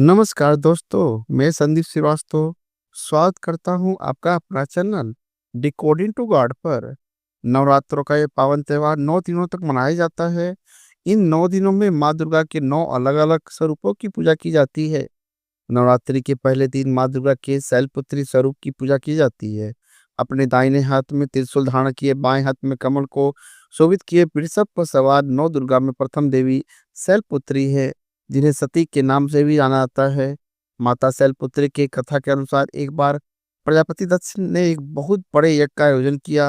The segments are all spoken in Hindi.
नमस्कार दोस्तों, मैं संदीप श्रीवास्तव स्वागत करता हूँ आपका अपना चैनल डिकोडिंग टू गॉड पर। नवरात्रों का ये पावन त्योहार 9 दिनों तक मनाया जाता है। इन 9 दिनों में माँ दुर्गा के 9 अलग-अलग स्वरूपों की पूजा की जाती है। नवरात्रि के पहले दिन माँ दुर्गा के शैलपुत्री स्वरूप की पूजा की जाती है। अपने दाहिने हाथ में त्रिशूल धारण किए, बाएं हाथ में कमल को शोभित किए वृषभ पर सवार नौ दुर्गा में प्रथम देवी शैलपुत्री है, जिन्हें सती के नाम से भी जाना जाता है। माता शैलपुत्री की कथा के अनुसार एक बार प्रजापति दक्ष ने एक बहुत बड़े यज्ञ का आयोजन किया।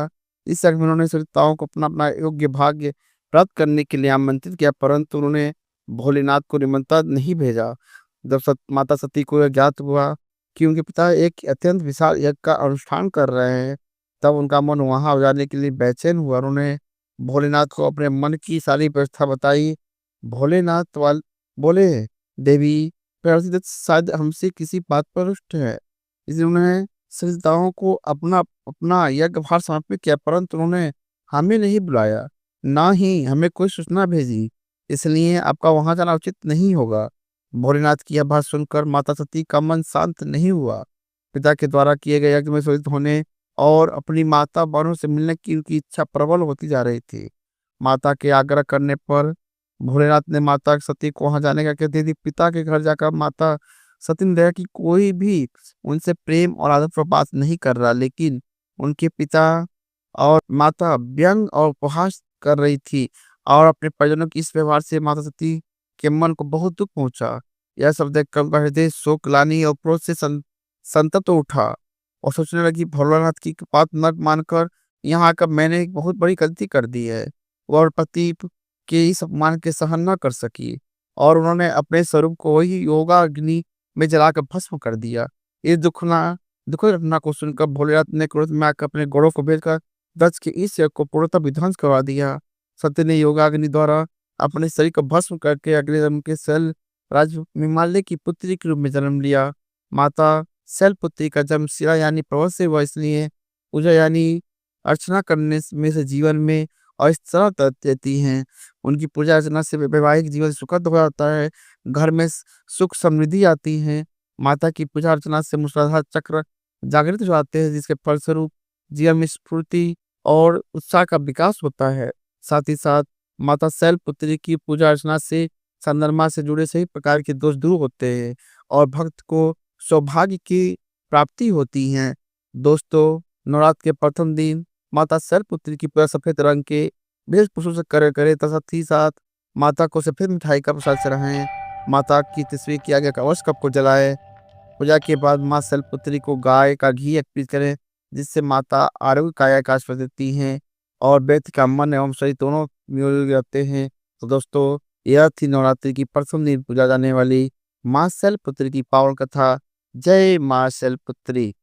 इस यज्ञ में उन्होंने देवताओं को अपना अपना योग्य भाग्य प्राप्त करने के लिए आमंत्रित किया, परंतु उन्होंने भोलेनाथ को निमंत्रण नहीं भेजा। जब माता सती को यह ज्ञात हुआ कि उनके पिता एक अत्यंत विशाल यज्ञ का अनुष्ठान कर रहे हैं, तब उनका मन वहां जाने के लिए बेचैन हुआ। उन्होंने भोलेनाथ को अपने मन की सारी व्यवस्था बताई। भोलेनाथ वाल बोले, देवी प्रकृति दत्त शायद हमसे किसी बात पर रुष्ट है, इसलिए उन्होंने सरिताओं को अपना अपना यज्ञ भार समर्पित किया, परंतु उन्होंने हमें नहीं बुलाया, ना ही हमें कोई सूचना भेजी, इसलिए आपका वहां जाना उचित नहीं होगा। भोलेनाथ की यह बात सुनकर माता सती का मन शांत नहीं हुआ। पिता के द्वारा किए गए यज्ञ में शोधित होने और अपनी माता बहनों से मिलने की उनकी इच्छा प्रबल होती जा रही थी। माता के आग्रह करने पर भोलेनाथ ने माता सती को वहां जाने का कह दिया थी। पिता के घर जाकर माता सती ने देखा कि कोई भी उनसे प्रेम और आदर पर बात नहीं कर रहा, लेकिन उनके पिता और माता व्यंग और उपहास कर रही थी, और अपने परिजनों के इस व्यवहार से माता सती के मन को बहुत दुख पहुंचा। यह सब देखकर उनका हृदय शोक, ग्लानि और क्रोध से संतप्त उठा और सोचने लगी, भोलानाथ की बात न मानकर यहाँ आकर मैंने एक बहुत बड़ी गलती कर दी है। वह पति के इस अपमान के सहन न कर सकी और उन्होंने अपने स्वरूप को वही योगा अग्नि में जलाकर भस्म कर दिया। इस दुखद घटना को सुनकर भोलेनाथ ने क्रोध में आकर अपने घोड़ों को भेजकर दक्ष के इस यज्ञ को पूर्णतः विध्वंस करवा दिया। सत्य ने योगाग्नि द्वारा अपने शरीर को भस्म करके अगले जन्म के शैल राज हिमालय की पुत्री के रूप में जन्म लिया। माता शैलपुत्री का जन्म शिला यानी पर्वत से हुआ, इसलिए पूजा यानी अर्चना करने में से जीवन में अस्थिरता देती हैं। उनकी पूजा अर्चना से वैवाहिक जीवन सुखद हो जाता है, घर में सुख समृद्धि आती है। माता की पूजा अर्चना से मूलाधार चक्र जागृत हो जाते हैं, जिसके फलस्वरूप जीवन में स्फूर्ति और उत्साह का विकास होता है। साथ ही साथ माता शैलपुत्री की पूजा अर्चना से चंद्रमा से जुड़े सभी प्रकार के दोष दूर होते हैं और भक्त को सौभाग्य की प्राप्ति होती है। दोस्तों, नवरात्र के प्रथम दिन माता शैलपुत्री की पूजा सफेद रंग के वेशभूषा से करे तथा साथ ही साथ माता को सफेद मिठाई का प्रसाद चढ़ाएं। माता की तस्वीर के आगे कवच कप को जलाएं। पूजा के बाद माँ शैलपुत्री को गाय का घी अर्पित करें, जिससे माता आरोग्य काया का आशीर्वाद देती हैं और व्यक्ति का मन एवं शरीर दोनों निरोग रहते हैं। तो दोस्तों, यह थी नवरात्रि की प्रथम दिन पूजा जाने वाली माँ शैलपुत्री की पावन कथा। जय माँ शैलपुत्री।